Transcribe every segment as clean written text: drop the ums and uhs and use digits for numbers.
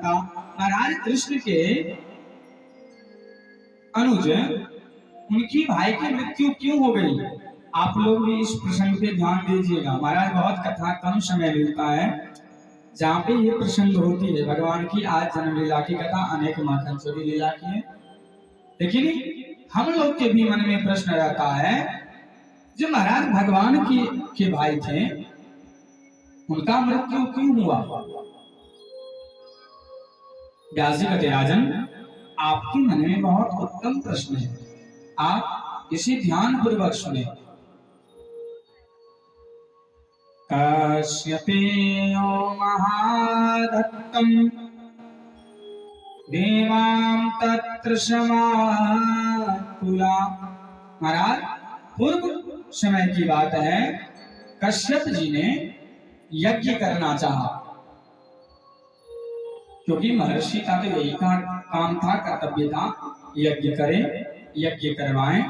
था। महाराज कृष्ण के अनुज उनकी भाई की मृत्यु क्यों हो गई, आप लोग भी इस प्रसंग पे ध्यान दीजिएगा। महाराज बहुत कथा कम समय मिलता है जहाँ पे ये प्रसंग होती है। भगवान की आज जन्म लीला की कथा अनेक माखन चोरी लीला की है, लेकिन हम लोग के भी मन में प्रश्न रहता है, जो महाराज भगवान के भाई थे उनका मृत्यु क्यों हुआ। व्यास जी कहते राजन, आपके मन में बहुत उत्तम प्रश्न है, आप इसे ध्यान पूर्वक सुने। कश्यपेयो महादत्तम देवां तत्र समाकुला। महाराज पूर्व समय की बात है, कश्यप जी ने यज्ञ करना चाहा, क्योंकि महर्षि का तो यही काम था, कर्तव्य था, यज्ञ करें, यज्ञ करवाएं।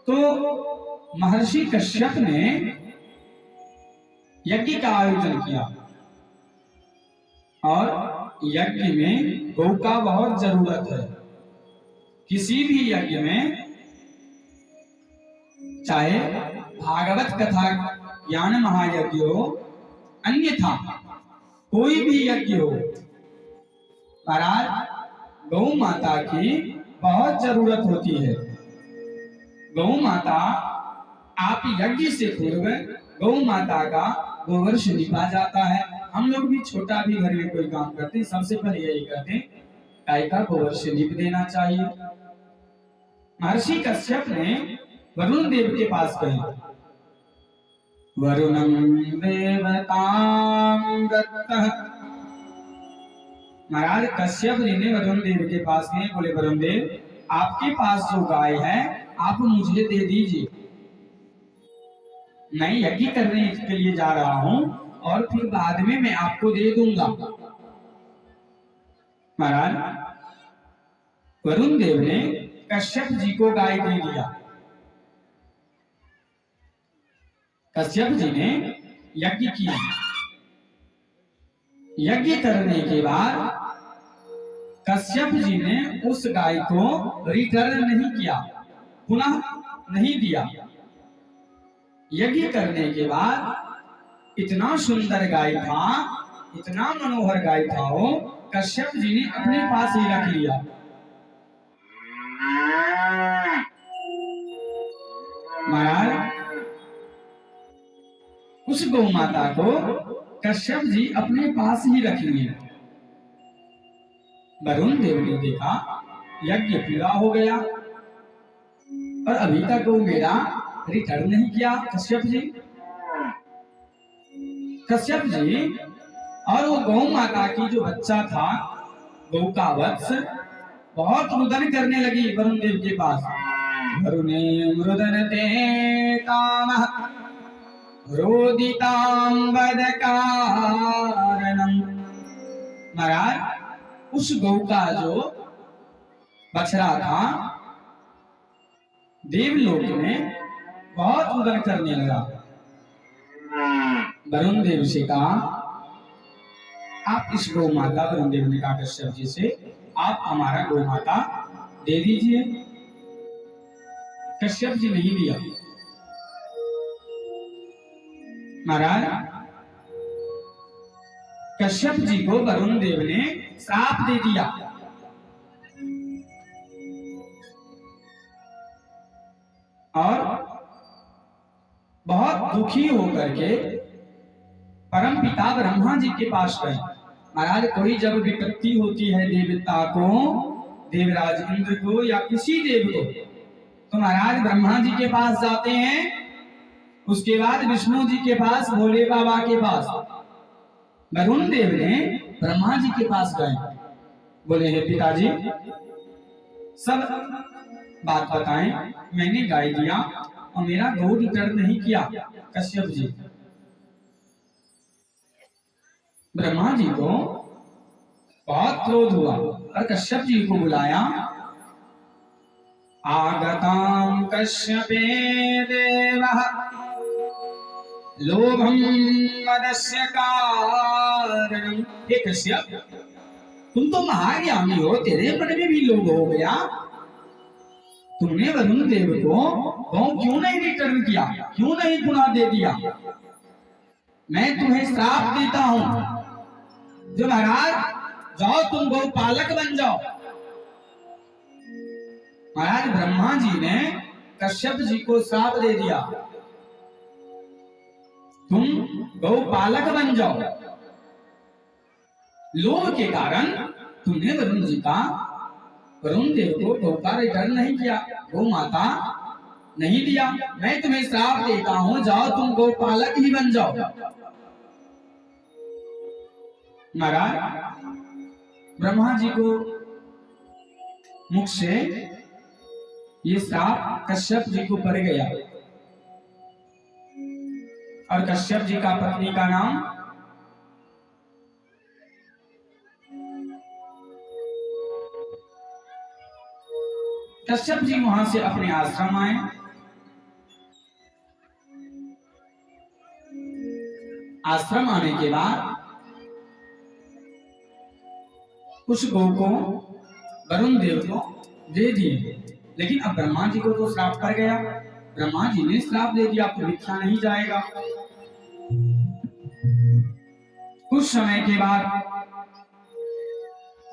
तो महर्षि कश्यप ने यज्ञ का आयोजन किया, और यज्ञ में गौ का बहुत जरूरत है। किसी भी यज्ञ में, चाहे भागवत कथा ज्ञान महायज्ञ हो, अन्यथा कोई भी यज्ञ हो, महाराज गौ माता की बहुत जरूरत होती है। गौ माता, आप यज्ञ से पूर्व गौ माता का गोबर से लिपा जाता है। हम लोग भी छोटा भी घर में कोई काम करते हैं, सबसे पहले यही कहते हैं गाय का गोबर से लिप देना चाहिए। महर्षि कश्यप ने वरुण देव के पास गए, वरुणं देवतां गत्तः। महाराज कश्यप जी ने वरुण देव के पास गए, बोले वरुण देव, आपके पास जो गाय है आप मुझे दे दीजिए, मैं यज्ञ करने के लिए जा रहा हूं और फिर बाद में मैं आपको दे दूंगा। महाराज वरुण देव ने कश्यप जी को गाय दे दिया। कश्यप जी ने यज्ञ किया। यज्ञ करने के बाद कश्यप जी ने उस गाय को रिटर्न नहीं किया, पुनः नहीं दिया। यज्ञ करने के बाद इतना सुंदर गाय था, इतना मनोहर गाय था, वो कश्यप जी ने अपने पास ही रख लिया। महाराज उस गौ माता को कश्यप जी अपने पास ही रख लिए। वरुण देव ने देखा यज्ञ पूरा हो गया और अभी तक वो मेरा रिटर्न नहीं किया कश्यप जी। कश्यप जी और वो गौ माता की जो बच्चा था, गौ का वत्स, बहुत रुदन करने लगी वरुण देव के पास। वरुणे मृदन ते कामः रोदितां वद कारणम्। महाराज उस गौ का जो बछड़ा था, देवलोक में बहुत रुदन करने लगा। वरुण देव से कहा, आप इस गौ माता, वरुण देव ने कहा कश्यप जी से, आप हमारा गौ माता दे दीजिए। कश्यप जी नहीं दिया। महाराज कश्यप जी को वरुण देव ने श्राप दे दिया। और बहुत दुखी होकर के परम पिता ब्रह्मा जी के पास गए। महाराज कोई जब विपत्ति होती है देवता को, देवराज इंद्र को या किसी देव को, तो महाराज ब्रह्मा जी के पास जाते हैं, उसके बाद विष्णु जी के पास, भोले बाबा के पास। वरुण देव ने ब्रह्मा जी के पास गए, बोले हे पिताजी सब बात बताएं, मैंने गाय दिया और मेरा गौ रिटर्न नहीं किया कश्यप जी। ब्रह्मा जी को बहुत क्रोध हुआ और कश्यप जी को बुलाया। आगतां कश्यपे देवः लोभं मदस्य कारणम्। हे कश्यप, तुम तो महाज्ञानी हो, तेरे मन में भी लोभ हो गया। तुमने वरुण देव को क्यों नहीं रिटर्न किया, क्यों नहीं पुनः दे दिया? मैं तुम्हें श्राप देता हूं, जो महाराज जाओ तुम गौ पालक बन जाओ। महाराज ब्रह्मा जी ने कश्यप जी को श्राप दे दिया, तुम गौ पालक बन जाओ। लोभ के कारण तुमने वरुण देव को गौ का रिटर्न नहीं किया, गौ माता नहीं दिया। मैं तुम्हें श्राप देता हूं, जाओ तुम गौ पालक ही बन जाओ। महाराज ब्रह्मा जी को मुख से ये श्राप कश्यप जी को पड़ गया, और कश्यप जी का पत्नी का नाम कश्यप जी वहां से अपने आश्रम आए। आश्रम आने के बाद कुछ गौ को वरुण देव को दे दिए, लेकिन अब ब्रह्मा जी को तो श्राप पड़ गया। ब्रह्मा जी ने श्राप दे दिया, तो भिक्षा नहीं जाएगा। कुछ समय के बाद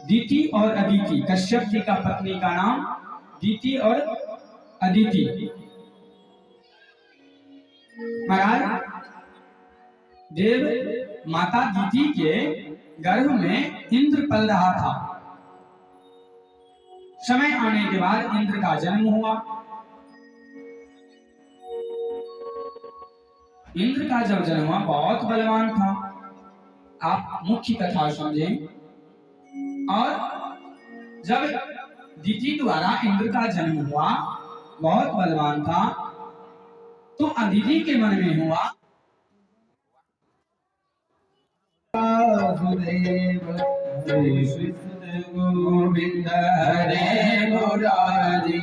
दीति और अदिति, कश्यप जी का पत्नी का नाम दीति और अदिति। महाराज देव माता दीति के गर्भ में इंद्र पल रहा था। समय आने के बाद इंद्र का जन्म हुआ। इंद्र का जब जन्म हुआ बहुत बलवान था, आप मुख्य कथा समझें। और जब दीति द्वारा इंद्र का जन्म हुआ, बहुत बलवान था, तो अदिति के मन में हुआ गोविंद हरे मुरारी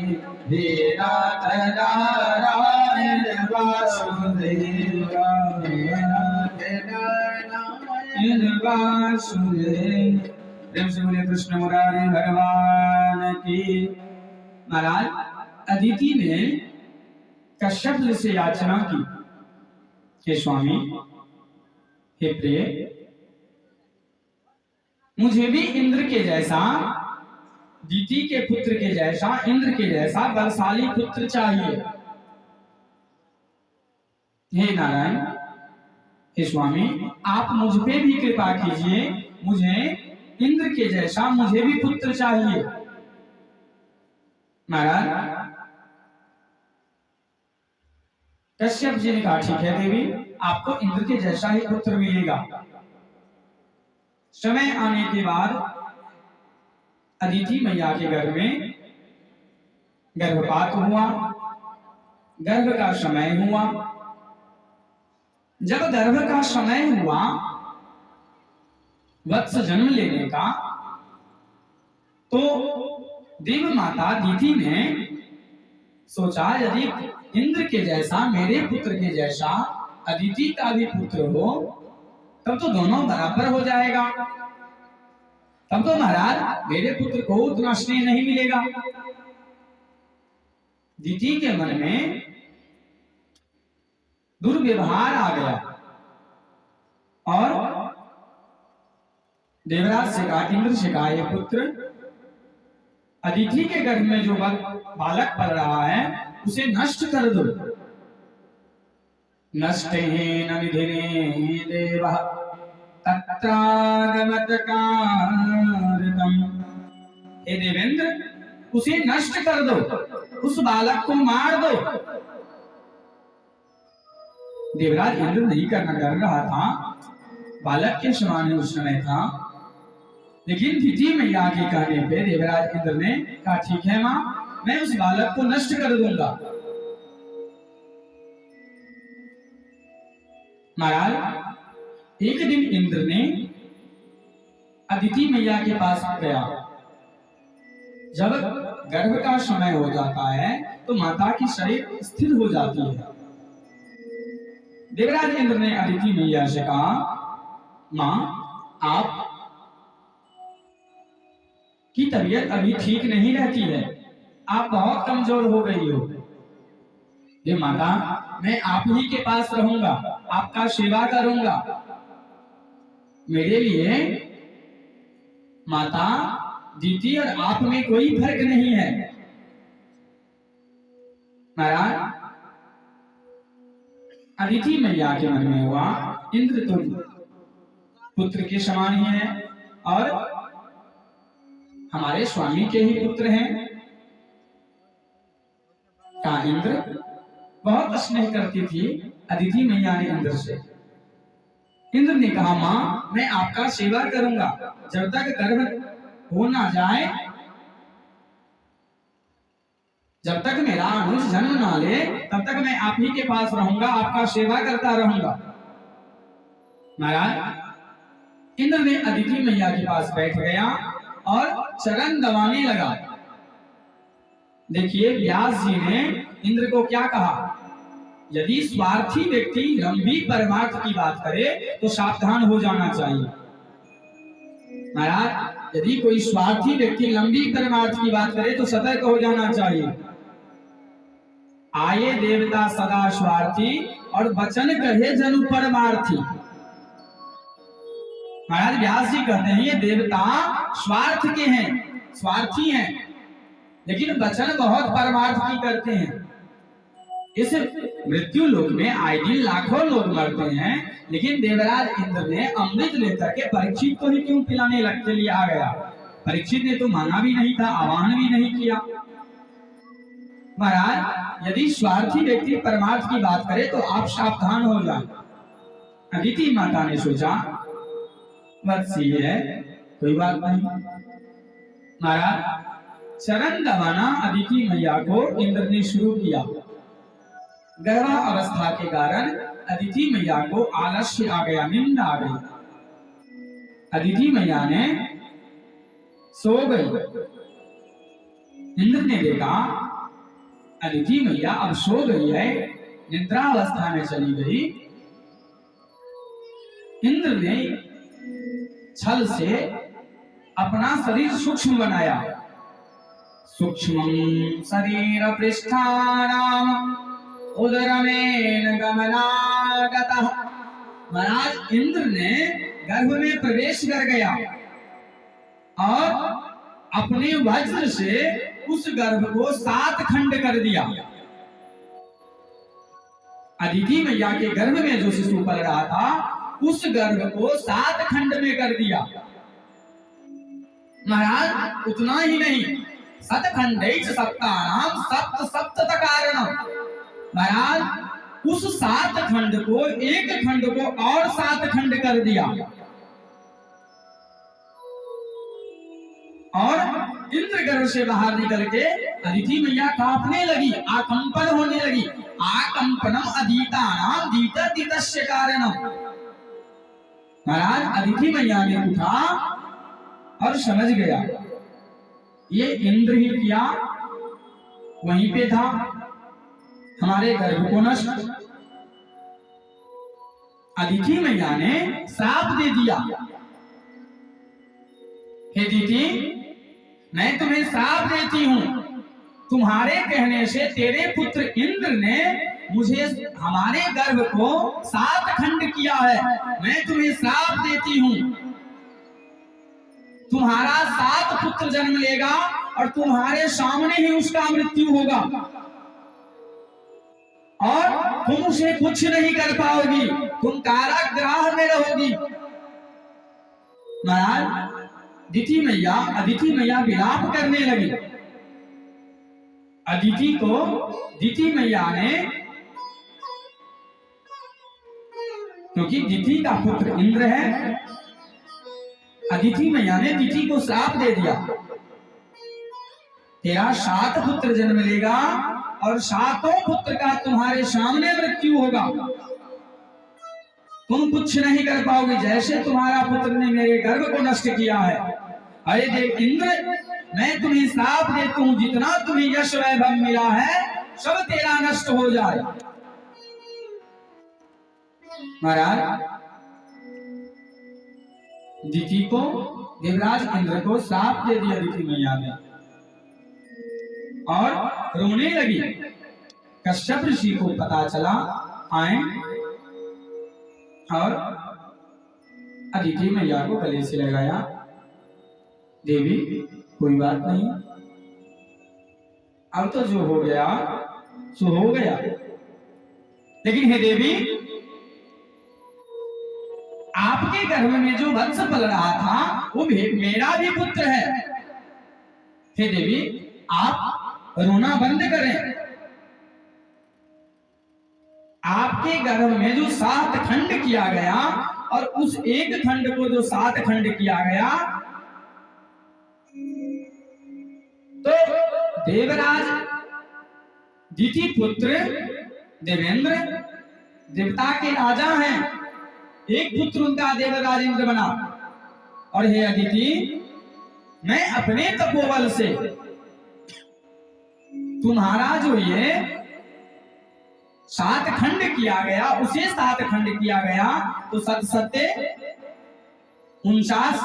हे नाथ नारायण वासुदेव वासुदेव। प्रेम से बोले कृष्ण मुरारी भगवान की। महाराज अदिति ने कश्यप जी से याचना की, हे स्वामी, हे प्रिय, मुझे भी इंद्र के जैसा, दीति के पुत्र के जैसा, इंद्र के जैसा बलशाली पुत्र चाहिए। हे नारायण, हे स्वामी, आप मुझ पे भी कृपा कीजिए, मुझे इंद्र के जैसा मुझे भी पुत्र चाहिए। महाराज कश्यप जी ने कहा, ठीक है देवी, आपको इंद्र के जैसा ही पुत्र मिलेगा। समय आने के बाद अदिति मैया के गर्भ में गर्भपात हुआ, गर्भ का समय हुआ। जब गर्भ का समय हुआ वत्स जन्म लेने का, तो देव माता दीति ने सोचा, यदि इंद्र के जैसा, मेरे पुत्र के जैसा अदिति का भी पुत्र हो, तब तो दोनों बराबर हो जाएगा। तब तो महाराज मेरे पुत्र को उतना स्नेह नहीं मिलेगा। दीति के मन में दुर्व्यवहार आ गया और देवराज से कहा, इंद्र से कहा, ये पुत्र अदिति के गर्भ में जो बालक पल रहा है उसे नष्ट कर दो। नष्टेन निधिने देवः तत्रागमत कारितम्। हे देवेंद्र, उसे नष्ट कर दो, उस बालक को मार दो। देवराज इंद्र नहीं करना डर रहा था, बालक के समान उस समय था, लेकिन दीति मैया के कहने पे देवराज इंद्र ने कहा, ठीक है मां, मैं उस बालक को नष्ट कर दूंगा। महाराज एक दिन इंद्र ने अदिति मैया के पास गया। जब गर्भ का समय हो जाता है तो माता की शरीर स्थिर हो जाती है। देवराज इंद्र ने अदिति मैया से कहा, मां, आप की तबीयत अभी ठीक नहीं रहती है, आप बहुत कमजोर हो गई हो। ये माता, मैं आप ही के पास रहूंगा, आपका सेवा करूंगा। मेरे लिए माता दीदी और आप में कोई फर्क नहीं है। महाराज अदिति मैया के मन में हुआ, इंद्र तो पुत्र के समान ही है और हमारे स्वामी के ही पुत्र हैं। का इंद्र बहुत स्नेह करती थी अदिति मैया ने इंद्र से। इंद्र ने कहा, मां मैं आपका सेवा करूंगा, जब तक गर्भ हो ना जाए, जब तक मेरा अनुज जन्म ना ले, तब तक मैं आप ही के पास रहूंगा, आपका सेवा करता रहूंगा। महाराज इंद्र ने अदिति मैया के पास बैठ गया और चरण दबाने लगा। देखिए व्यास जी ने इंद्र को क्या कहा, यदि स्वार्थी व्यक्ति लंबी परमार्थ की बात करे तो सावधान हो जाना चाहिए। महाराज यदि कोई स्वार्थी व्यक्ति लंबी परमार्थ की बात करे तो सतर्क हो जाना चाहिए। आये देवता सदा स्वार्थी और वचन कहे जनु परमार्थी। महाराज व्यास जी कहते हैं ये देवता स्वार्थ के हैं, स्वार्थी हैं, लेकिन वचन बहुत परमार्थ की करते हैं। इस मृत्यु लोक में आए दिन लाखों लोग मरते हैं, लेकिन देवराज इंद्र ने अमृत लेकर के परीक्षित को ही क्यों पिलाने के लिए आ गया? परीक्षित ने तो मांगा भी नहीं था, आह्वान भी नहीं किया। महाराज यदि स्वार्थी व्यक्ति परमार्थ की बात करे तो आप सावधान हो जाए। अदिति माता ने सोचा वत्सी है, कोई बात नहीं। महाराज चरण दबाना अदिति मैया को इंद्र ने शुरू किया। गर्भावस्था के कारण अदिति मैया को आलस्य आ गया, नींद आ गई। अदिति मैया ने सो गई। इंद्र ने देखा अदिति मैया अब सो गई है, निद्रावस्था में चली गई। इंद्र ने छल से अपना शरीर सूक्ष्म बनाया। सूक्ष्मं शरीर पृष्ठानाम उदरमेन गमनागतः। महाराज इंद्र ने गर्भ में प्रवेश कर गया और अपने वज्र से उस गर्भ को 7 खंड कर दिया। अदिति मैया के गर्भ में जो शिशु पल रहा था उस गर्भ को 7 खंड में कर दिया। महाराज उतना ही नहीं, सतखंडैश्च सप्तानाम सप्त सप्तत कारणम। महाराज उस 7 खंड को, एक खंड को और 7 खंड कर दिया। और इंद्र गर्भ से बाहर निकल के अदिति मैया कांपने लगी, आकंपन होने लगी। आकंपनम अदितानाम दीता दीतस्य कारणम। महाराज अदिति मैया ने उठा और समझ गया ये इंद्र ही किया, वहीं पे था हमारे गर्भ को नष्ट। अदिति मैया ने श्राप दे दिया, हे दीदी मैं तुम्हें श्राप देती हूं, तुम्हारे कहने से तेरे पुत्र इंद्र ने मुझे हमारे गर्भ को 7 खंड किया है। मैं तुम्हें श्राप देती हूं, तुम्हारा 7 पुत्र जन्म लेगा और तुम्हारे सामने ही उसका मृत्यु होगा और तुम उसे कुछ नहीं कर पाओगी, तुम कारागृह में रहोगी। महाराज अदिति मैया विलाप करने लगी। अदिति को दिति मैया ने, क्योंकि दिति का पुत्र इंद्र है, अदिति मैया ने दिति को श्राप दे दिया, तेरा 7 पुत्र जन्म लेगा और 7 पुत्र का तुम्हारे सामने मृत्यु होगा, तुम कुछ नहीं कर पाओगे, जैसे तुम्हारा पुत्र ने मेरे गर्भ को नष्ट किया है। अरे देव इंद्र, मैं तुम्हें श्राप देता हूं, जितना तुम्हें यश वैभव मिला है सब तेरा नष्ट हो जाए। महाराज दिति को, देवराज इंद्र को श्राप दे दिया दिति मैया ने और रोने लगी। कश्यप ऋषि को पता चला, आए और अदिति मैया को गले से लगाया, देवी कोई बात नहीं, अब तो जो हो गया सो हो गया, लेकिन हे देवी आपके गर्भ में जो वंश पल रहा था वो मेरा भी पुत्र है। हे देवी आप रोना बंद करें। आपके गर्भ में जो 7 खंड किया गया और उस एक खंड को जो 7 खंड किया गया, तो देवराज दिति पुत्र देवेंद्र देवता के राजा हैं, एक पुत्र उनका देवराज इंद्र बना। और हे अदिति मैं अपने तपोबल से तुम्हारा जो ये 7 खंड किया गया उसे 7 खंड किया गया, तो 7 49,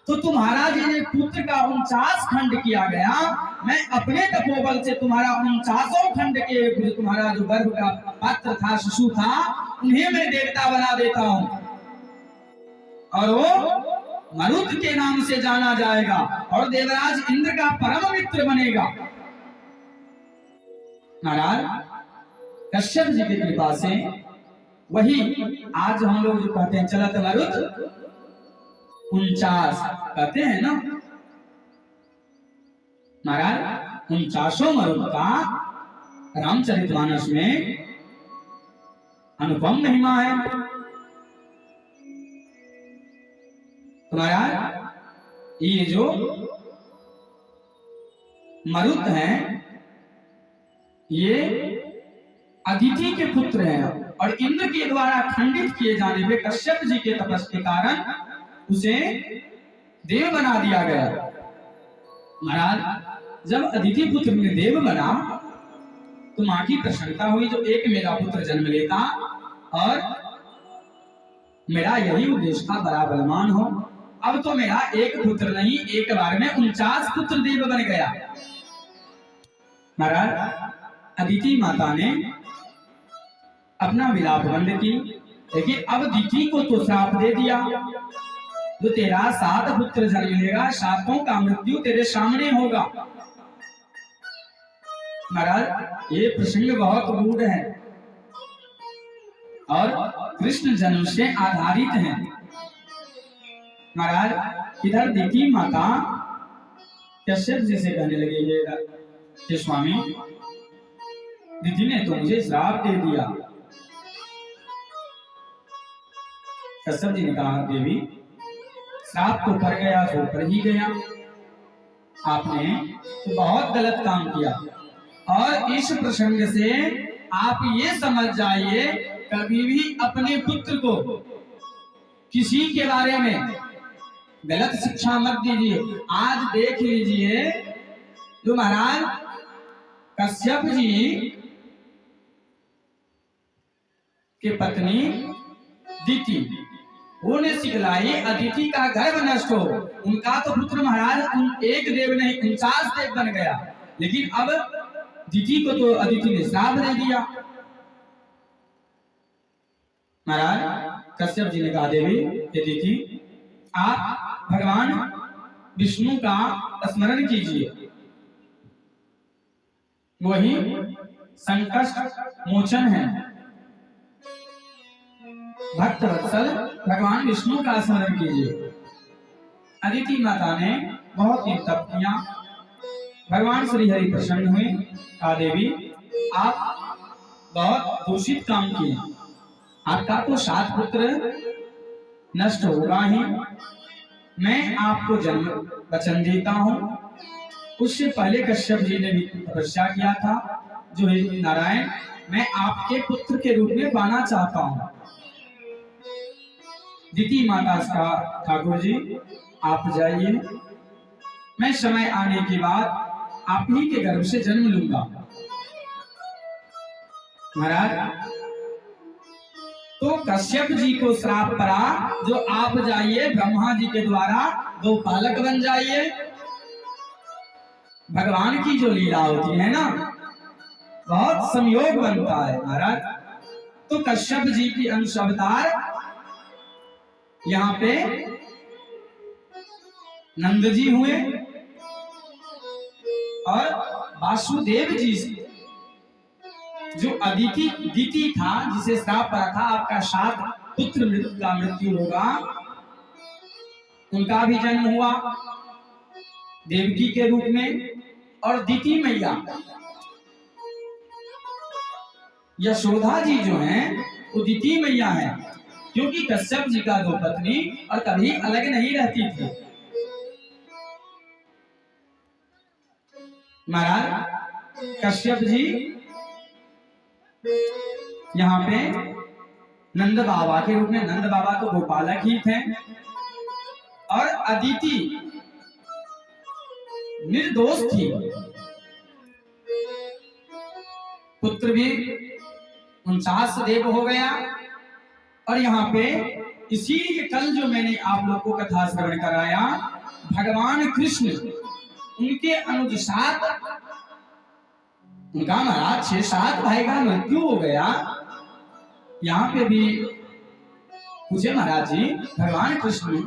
तो तुम्हारा जो पुत्र का 49 खंड किया गया, मैं अपने तपोबल से तुम्हारा 49 खंड के तुम्हारा जो गर्भ का पात्र था, शिशु था, उन्हें मैं देवता बना देता हूं और वो मरुत के नाम से जाना जाएगा और देवराज इंद्र का परम मित्र बनेगा। महाराज कश्यप जी की कृपा से वही आज हम लोग जो कहते हैं चलत मरुत 49 कहते हैं ना महाराज, 49 मरुत का रामचरितमानस में अनुपम महिमा है। तो महाराज ये जो मरुत हैं ये अदिति के पुत्र हैं और इंद्र के द्वारा खंडित किए जाने पे कश्यप जी के तपस्या के कारण उसे देव बना दिया गया। महाराज जब अदिति पुत्र ने देव बना तो मां की प्रसन्नता हुई, जो एक मेरा पुत्र जन्म लेता और मेरा यही उद्देश्य था बड़ा बलवान हो। अब तो मेरा एक पुत्र नहीं, एक बार में 49 पुत्र देव बन गया। महाराज अदिति माता ने अपना विलाप बंद की, लेकिन अब दिति को तो श्राप दे दिया, जो तेरा 7 पुत्र जन्म लेगा, 7 का मृत्यु तेरे सामने होगा। महाराज ये प्रसंग बहुत गूढ़ है और कृष्ण जन्म से आधारित है। महाराज इधर दिति माता कश्यप जी से कहने लगे, ये स्वामी दिति ने तो मुझे श्राप दे दिया। कश्यप जी ने कहा, देवी श्राप तो पड़ गया तो पड़ ही गया, आपने तो बहुत गलत काम किया और इस प्रसंग से आप ये समझ जाइए कभी भी अपने पुत्र को किसी के बारे में गलत शिक्षा मत दीजिए। आज देख लीजिए जो महाराज कश्यप जी के पत्नी दिति उन्हें सिखलाई अदिति का गर्भ नष्ट हो, उनका तो पुत्र महाराज एक देव नहीं 49 देव बन गया, लेकिन अब दिति को तो अदिति ने श्राप दे दिया। महाराज कश्यप जी ने कहा, देवी ये दिति आप भगवान विष्णु का स्मरण कीजिए, वही संकट मोचन है। भक्त वत्सल भगवान विष्णु का स्मरण कीजिए। अदिति माता ने बहुत ही तप किया, भगवान श्री हरि प्रसन्न हुए, कहा देवी आप बहुत दूषित काम किए, आपका तो 7 पुत्र नष्ट होगा ही, मैं आपको जन्म वचन देता हूँ। उससे पहले कश्यप जी ने भी तपस्या किया था, जो है नारायण मैं आपके पुत्र के रूप में पाना चाहता हूँ। दिति माता का, ठाकुर जी आप जाइए, मैं समय आने के बाद आप ही के गर्भ से जन्म लूंगा। महाराज तो कश्यप जी को श्राप पड़ा, जो आप जाइए ब्रह्मा जी के द्वारा गोपालक बन जाइए। भगवान की जो लीला होती है ना, बहुत संयोग बनता है महाराज। तो कश्यप जी की अंश अवतार यहाँ पे नंद जी हुए, और वासुदेव जी जो अदिति था, जिसे श्राप पड़ा था आपका 7 पुत्र का मृत्यु होगा, उनका भी जन्म हुआ देवकी के रूप में। और दिति मैया यशोदा जी जो हैं वो दिति मैया है, क्योंकि कश्यप जी का 2 पत्नी और कभी अलग नहीं रहती थी। महाराज कश्यप जी यहाँ पे नंद बाबा के रूप में, नंद बाबा तो गोपालक ही थे, और अदिति निर्दोष थी, पुत्र भी 49 देव हो गया। और यहाँ पे इसीलिए कल जो मैंने आप लोग को कथा श्रवण कराया, भगवान कृष्ण उनके अनुज 7, उनका महाराज 6-7 भाई का मृत्यु हो गया। यहाँ पे भी पूछे महाराज जी, भगवान कृष्ण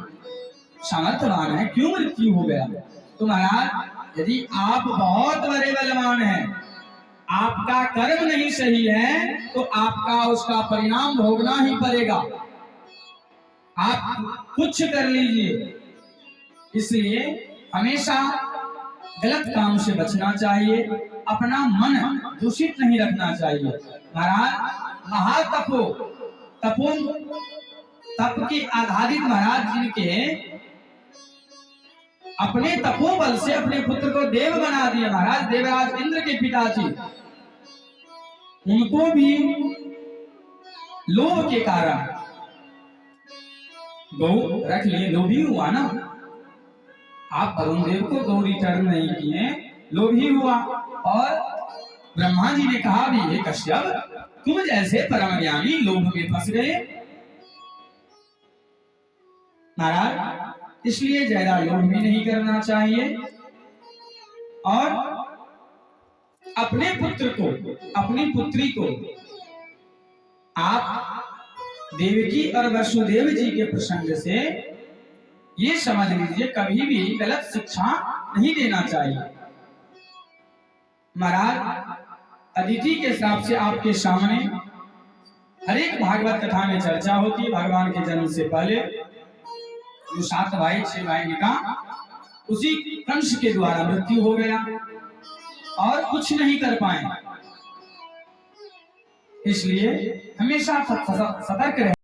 सामर्थ्यवान है, क्यों मृत्यु हो गया? तो महाराज यदि आप बहुत बड़े बलवान हैं, आपका कर्म नहीं सही है, तो आपका उसका परिणाम भोगना ही पड़ेगा। आप कुछ कर लीजिए, इसलिए हमेशा गलत काम से बचना चाहिए, अपना मन दूषित नहीं रखना चाहिए। महाराज महातपो तप के आधारित महाराज जिनके अपने तपोबल से अपने पुत्र को देव बना दिया, महाराज देवराज इंद्र के पिताजी, उनको भी लोभ के कारण गौ रख लिए, लोभी हुआ ना। आप वरुण देव को गौ रिटर्न नहीं किए, लोभी हुआ। और ब्रह्मा जी ने कहा भी, ये कश्यप तुम जैसे परम ज्ञानी लोभ में फंस गए। महाराज इसलिए ज्यादा लोभ भी नहीं करना चाहिए, और अपने पुत्र को, अपनी पुत्री को आप देवकी और वसुदेव जी के प्रसंग से ये समझ लीजिए, कभी भी गलत शिक्षा नहीं देना चाहिए। महाराज अदिति के श्राप से आपके सामने हर एक भागवत कथा में चर्चा होती है। भगवान के जन्म से पहले जो 7 भाई 6 भाई का, उसी कंस के द्वारा मृत्यु हो गया और कुछ नहीं कर पाए। इसलिए हमेशा सतर्क रहे।